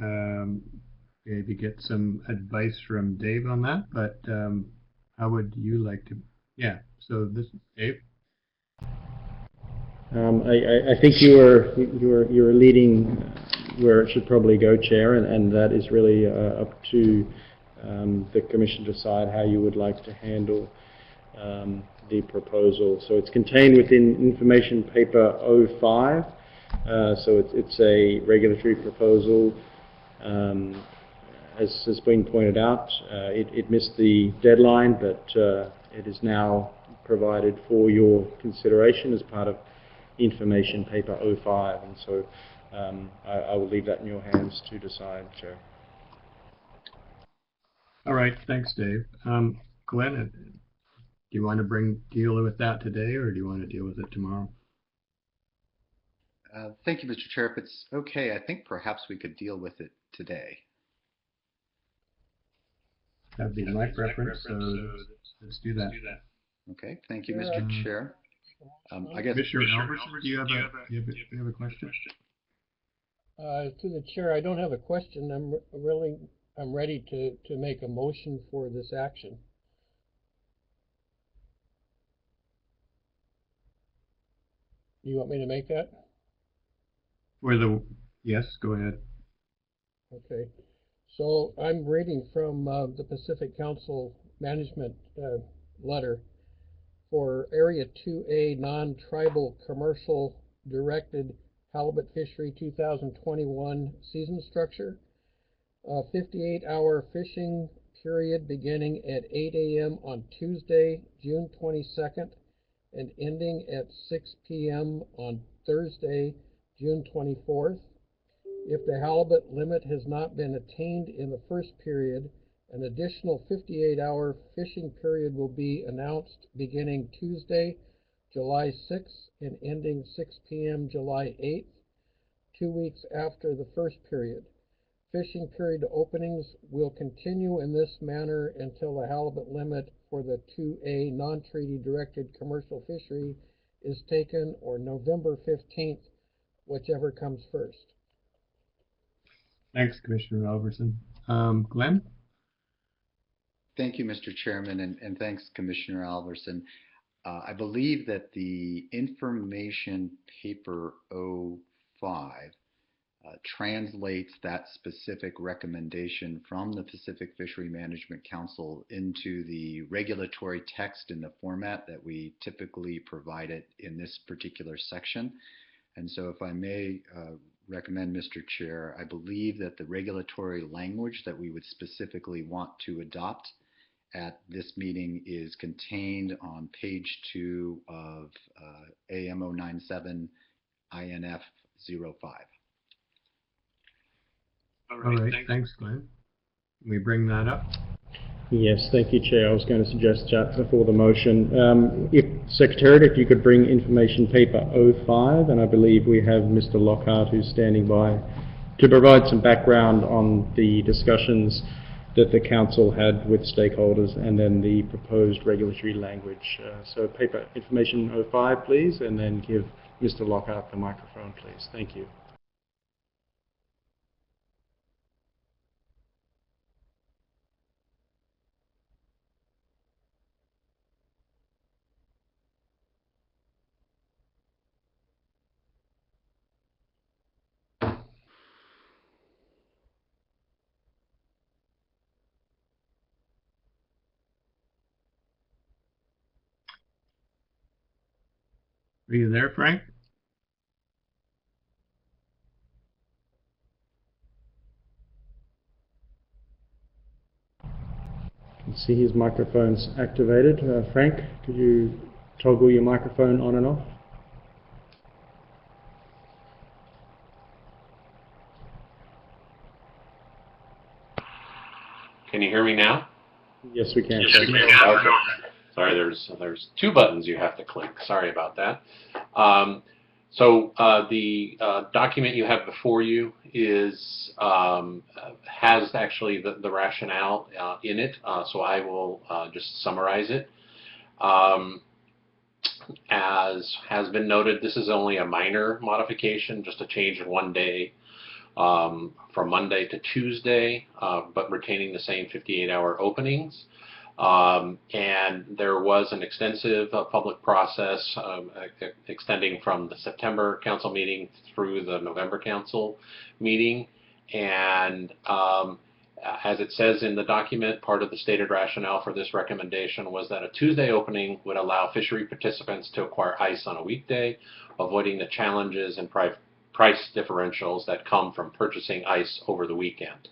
get some advice from Dave on that. But how would you like to? Yeah. So this is Dave. I think you were leading where it should probably go, Chair, and that is really up to the Commission to decide how you would like to handle the proposal. So it's contained within Information Paper 05. So it's a regulatory proposal. As has been pointed out, it missed the deadline, but it is now provided for your consideration as part of Information Paper 05. And so I will leave that in your hands to decide, Chair. All right. Thanks, Dave. Glenn, do you want to deal with that today, or do you want to deal with it tomorrow? Thank you, Mr. Chair. If it's okay, I think perhaps we could deal with it today. That'd be my preference, so let's do that. Okay, thank you, Mr. Chair. I guess Commissioner Alverson, do you have a question? To the Chair, I don't have a question. I'm ready to make a motion for this action. You want me to make that? Yes, go ahead. Okay. So I'm reading from the Pacific Council Management letter for Area 2A non-tribal commercial directed halibut fishery 2021 season structure. 58-hour fishing period beginning at 8 a.m. on Tuesday, June 22nd, and ending at 6 p.m. on Thursday, June 24th. If the halibut limit has not been attained in the first period, an additional 58-hour fishing period will be announced beginning Tuesday, July 6th, and ending 6 p.m. July 8th, 2 weeks after the first period. fishing period openings will continue in this manner until the halibut limit for the 2A non-treaty directed commercial fishery is taken, or November 15th, whichever comes first. Thanks, Commissioner Alverson. Glenn? Thank you, Mr. Chairman, and thanks, Commissioner Alverson. I believe that the information paper 05 translates that specific recommendation from the Pacific Fishery Management Council into the regulatory text in the format that we typically provide it in this particular section. And so if I may recommend, Mr. Chair, I believe that the regulatory language that we would specifically want to adopt at this meeting is contained on page 2 of AM097 INF 05. All right, thanks, Glenn. Can we bring that up? Yes, thank you, Chair. I was going to suggest that before the motion. If Secretariat, if you could bring information paper 05, and I believe we have Mr. Lockhart who's standing by to provide some background on the discussions that the Council had with stakeholders and then the proposed regulatory language. So paper information 05, please, and then give Mr. Lockhart the microphone, please. Thank you. Are you there, Frank? I can see his microphone's activated. Frank, could you toggle your microphone on and off? Can you hear me now? Yes, we can. Yes, we can. Okay. Sorry, there's two buttons you have to click. Sorry about that. The document you have before you is has actually the rationale in it. So I will just summarize it. As has been noted, this is only a minor modification, just a change in one day from Monday to Tuesday, but retaining the same 58-hour openings. And there was an extensive public process extending from the September Council meeting through the November Council meeting. And as it says in the document, part of the stated rationale for this recommendation was that a Tuesday opening would allow fishery participants to acquire ice on a weekday, avoiding the challenges and price differentials that come from purchasing ice over the weekend.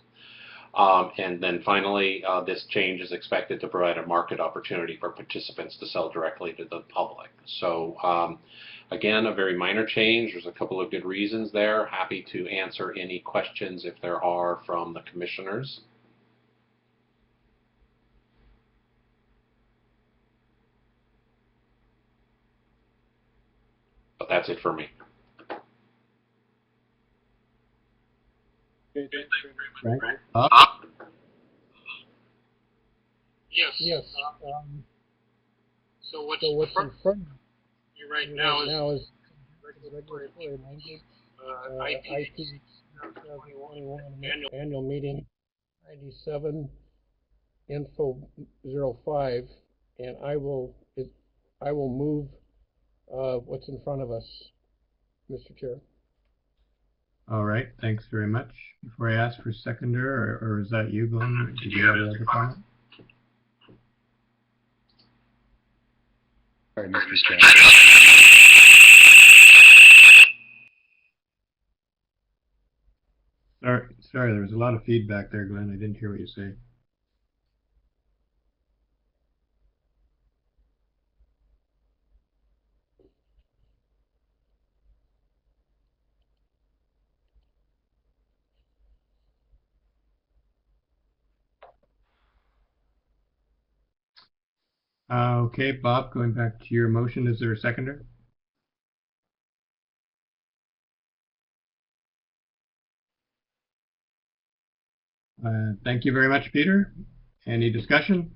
And then finally, this change is expected to provide a market opportunity for participants to sell directly to the public. So again, a very minor change. There's a couple of good reasons there. Happy to answer any questions if there are from the commissioners. But that's it for me. Frank? Yes. So what's in front of you right now is regulatory language, IPHC annual meeting 97 info 05, and I will move what's in front of us, Mr. Chair. All right, thanks very much. Before I ask for seconder, or is that you, Glenn? Did you have another comment? Sorry, Mr. Chair. Sorry, there was a lot of feedback there, Glenn. I didn't hear what you said. Okay, Bob, going back to your motion, is there a seconder? Thank you very much, Peter. Any discussion?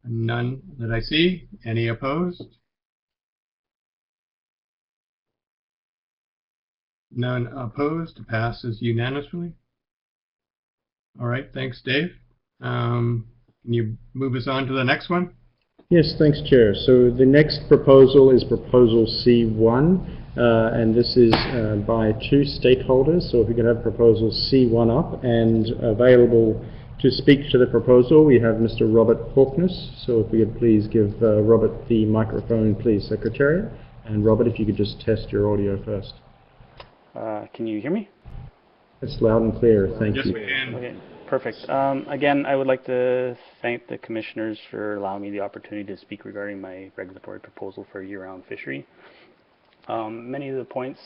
None that I see. Any opposed? None opposed. Passes unanimously. All right. Thanks, Dave. Can you move us on to the next one? Yes, thanks, Chair. So the next proposal is Proposal C1, and this is by two stakeholders. So if we could have Proposal C1 up, and available to speak to the proposal, we have Mr. Robert Hawkness. So if we could please give Robert the microphone, please, Secretariat. And Robert, if you could just test your audio first. Can you hear me? It's loud and clear. Thank you. Yes, we can. Okay, perfect. Again, I would like to thank the commissioners for allowing me the opportunity to speak regarding my regulatory proposal for a year-round fishery. Many of the points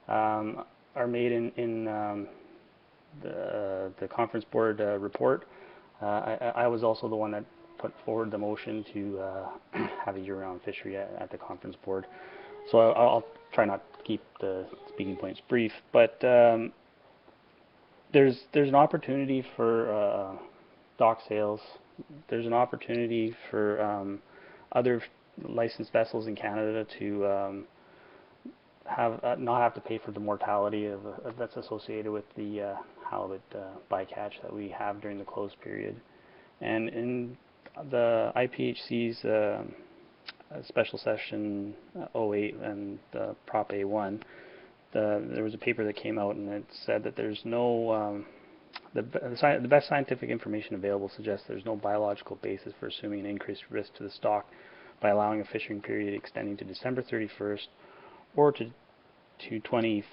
are made in the conference board report. I was also the one that put forward the motion to have a year-round fishery at the conference board. So I'll try not to keep the speaking points brief, but there's an opportunity for dock sales. There's an opportunity for other licensed vessels in Canada to not have to pay for the mortality that's associated with the halibut bycatch that we have during the closed period. And in the IPHC's special session 08 and Prop A1, there was a paper that came out and it said that there's no the best scientific information available suggests there's no biological basis for assuming an increased risk to the stock by allowing a fishing period extending to December 31st or to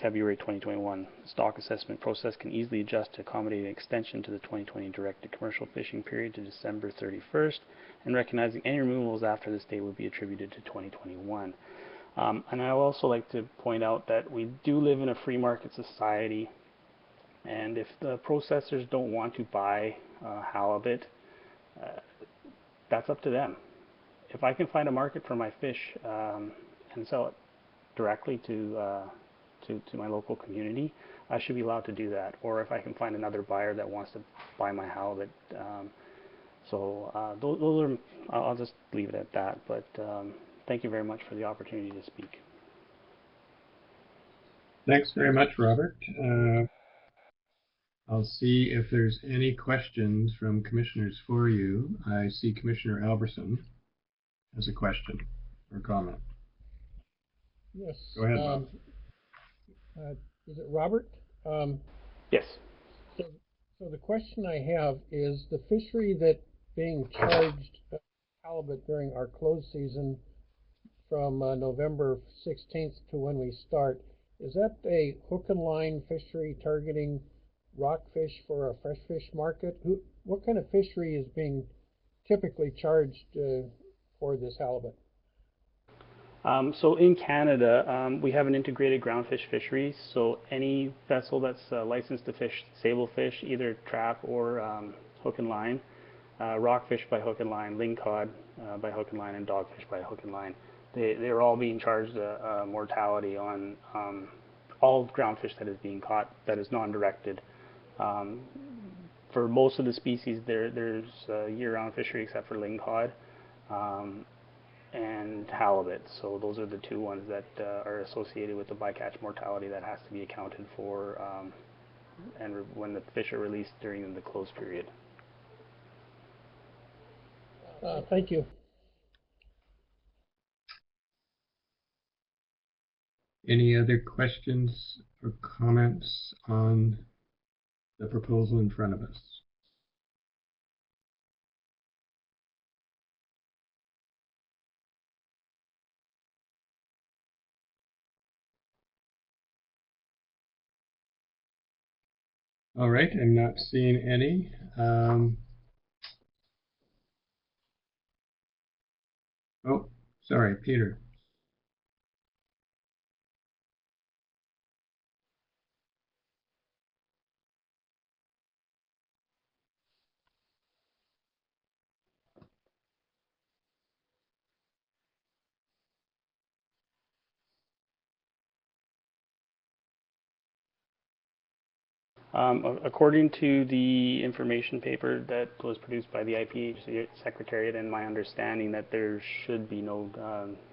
February 2021. The stock assessment process can easily adjust to accommodate an extension to the 2020 directed commercial fishing period to December 31st, and recognizing any removals after this date would be attributed to 2021. And I would also like to point out that we do live in a free market society, and if the processors don't want to buy halibut, that's up to them. If I can find a market for my fish and sell it directly to my local community, I should be allowed to do that. Or if I can find another buyer that wants to buy my halibut. Those are, I'll just leave it at that. But thank you very much for the opportunity to speak. Thanks very much, Robert. I'll see if there's any questions from commissioners for you. I see Commissioner Albertson has a question or comment. Yes. Go ahead, Bob. Is it Robert? Yes. So the question I have is the fishery that being charged halibut during our closed season from November 16th to when we start, is that a hook and line fishery targeting rockfish for a fresh fish market? What kind of fishery is being typically charged for this halibut? So in Canada, we have an integrated groundfish fishery. So any vessel that's licensed to fish sablefish, either trap or hook and line, rockfish by hook and line, lingcod by hook and line, and dogfish by hook and line, they're all being charged a mortality on all groundfish that is being caught that is non-directed. For most of the species, there's a year-round fishery except for lingcod and halibut. So those are the two ones that are associated with the bycatch mortality that has to be accounted for and when the fish are released during the closed period. Thank you. Any other questions or comments on the proposal in front of us? All right, I'm not seeing any. Oh, sorry, Peter. According to the information paper that was produced by the IPHC Secretariat, and my understanding that there should be no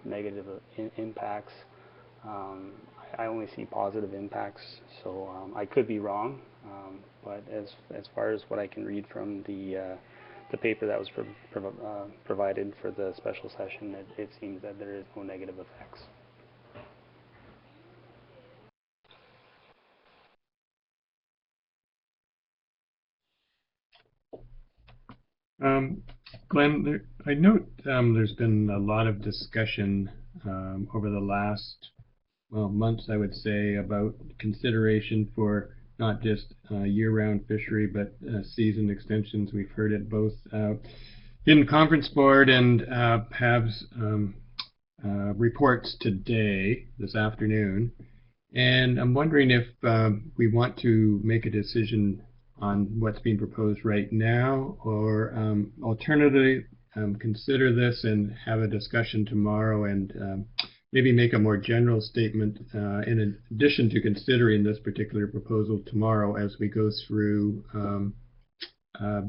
negative impacts, I only see positive impacts, so I could be wrong, but as far as what I can read from the paper that was provided for the special session, it seems that there is no negative effects. Glenn, I note there's been a lot of discussion over the last months, I would say, about consideration for not just year-round fishery, but season extensions. We've heard it both in conference board and PAB's reports today, this afternoon. And I'm wondering if we want to make a decision on what's being proposed right now, or alternatively consider this and have a discussion tomorrow and maybe make a more general statement in addition to considering this particular proposal tomorrow as we go through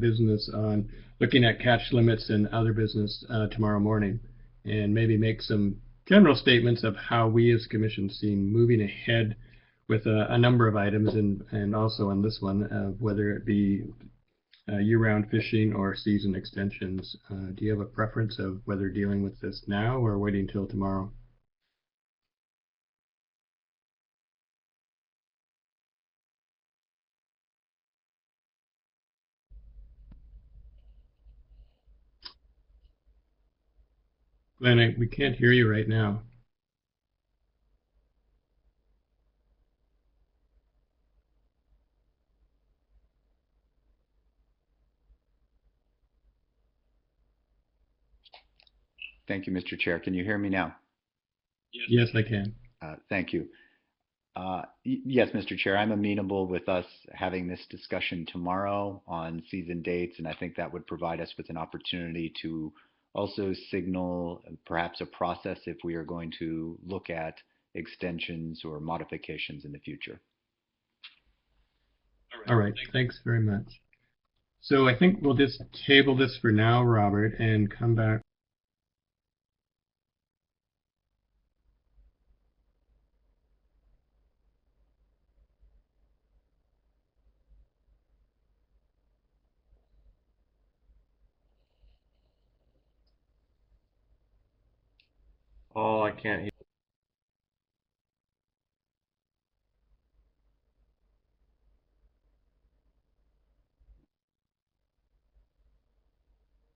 business on looking at catch limits and other business tomorrow morning, and maybe make some general statements of how we as Commission see moving ahead with a number of items, and also on this one, whether it be year-round fishing or season extensions. Do you have a preference of whether dealing with this now or waiting till tomorrow? Glenn, we can't hear you right now. Thank you, Mr. Chair. Can you hear me now? Yes, I can. Thank you. Yes, Mr. Chair, I'm amenable with us having this discussion tomorrow on season dates, and I think that would provide us with an opportunity to also signal perhaps a process if we are going to look at extensions or modifications in the future. All right, thanks very much. So I think we'll just table this for now, Robert, and come back. Oh, I can't hear.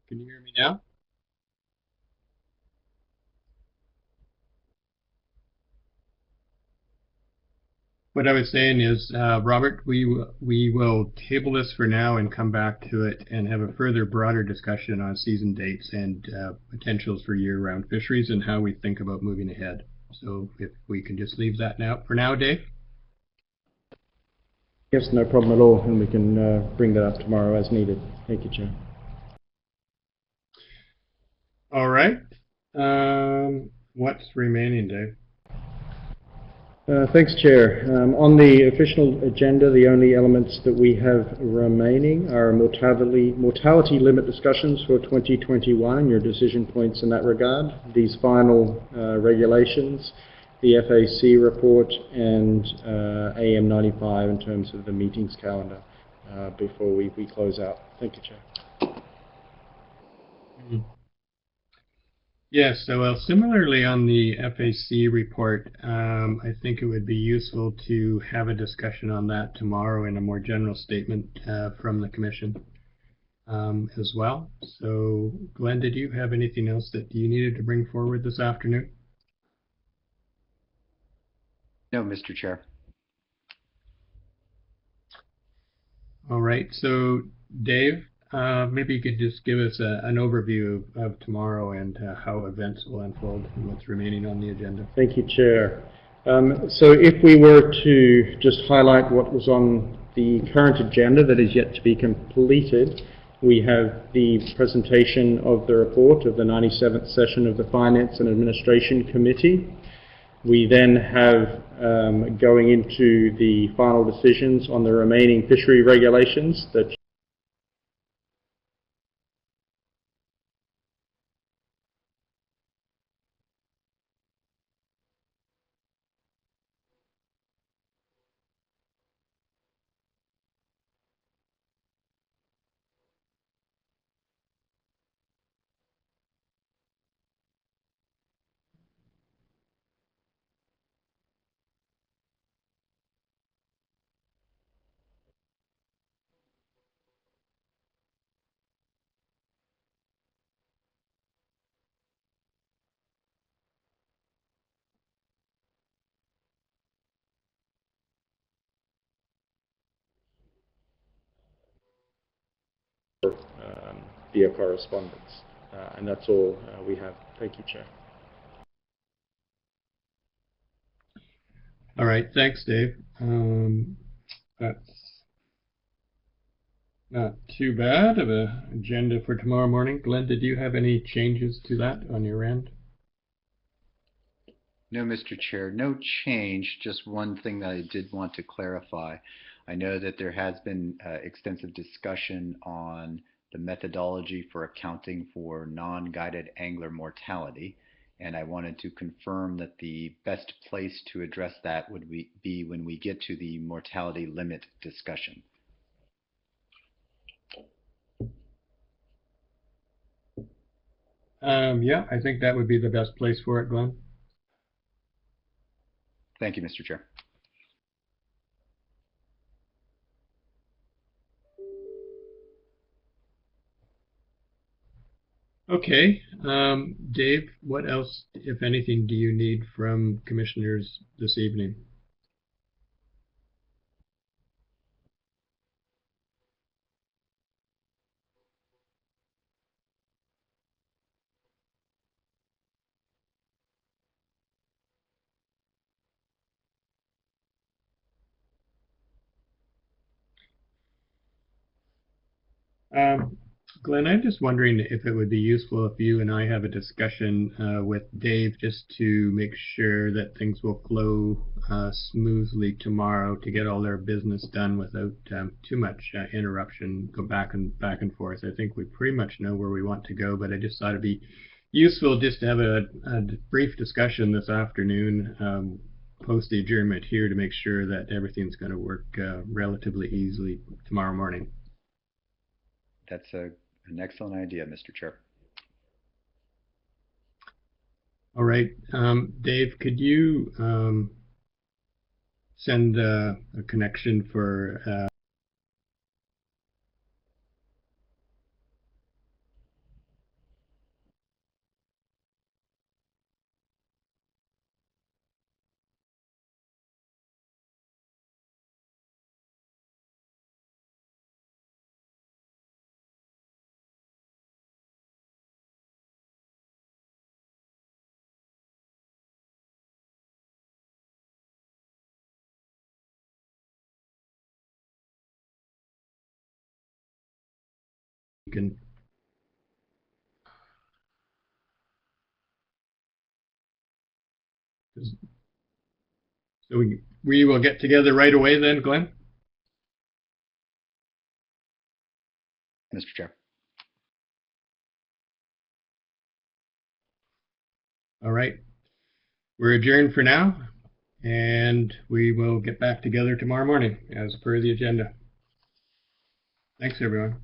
Can you hear me now? What I was saying is, Robert, we will table this for now and come back to it and have a further broader discussion on season dates and potentials for year-round fisheries and how we think about moving ahead. So if we can just leave that now for now, Dave? Yes, no problem at all, and we can bring that up tomorrow as needed. Thank you, Chair. All right. What's remaining, Dave? Thanks, Chair. On the official agenda, the only elements that we have remaining are mortality limit discussions for 2021, your decision points in that regard, these final regulations, the FAC report, and AM097 in terms of the meetings calendar before we close out. Thank you, Chair. Mm-hmm. Yes, so similarly on the FAC report, I think it would be useful to have a discussion on that tomorrow in a more general statement from the Commission as well. So, Glenn, did you have anything else that you needed to bring forward this afternoon? No, Mr. Chair. All right, so Dave, maybe you could just give us an overview of tomorrow and how events will unfold and what's remaining on the agenda. Thank you, Chair. So if we were to just highlight what was on the current agenda that is yet to be completed, we have the presentation of the report of the 97th session of the Finance and Administration Committee. We then have going into the final decisions on the remaining fishery regulations that via correspondence. And that's all we have. Thank you, Chair. All right, thanks, Dave. That's not too bad of an agenda for tomorrow morning. Glenn, did you have any changes to that on your end? No, Mr. Chair, no change. Just one thing that I did want to clarify. I know that there has been extensive discussion on the methodology for accounting for non-guided angler mortality, and I wanted to confirm that the best place to address that would be when we get to the mortality limit discussion. Yeah, I think that would be the best place for it, Glenn. Thank you, Mr. Chair. Okay, Dave, what else, if anything, do you need from commissioners this evening? Glenn, I'm just wondering if it would be useful if you and I have a discussion with Dave just to make sure that things will flow smoothly tomorrow to get all their business done without too much interruption, go back and forth. I think we pretty much know where we want to go, but I just thought it'd be useful just to have a brief discussion this afternoon post the adjournment here to make sure that everything's going to work relatively easily tomorrow morning. That's an excellent idea, Mr. Chair. All right, Dave, could you send a connection for can so we will get together right away then, Glenn? Mr. Chair. All right. We're adjourned for now, and we will get back together tomorrow morning as per the agenda. Thanks, everyone.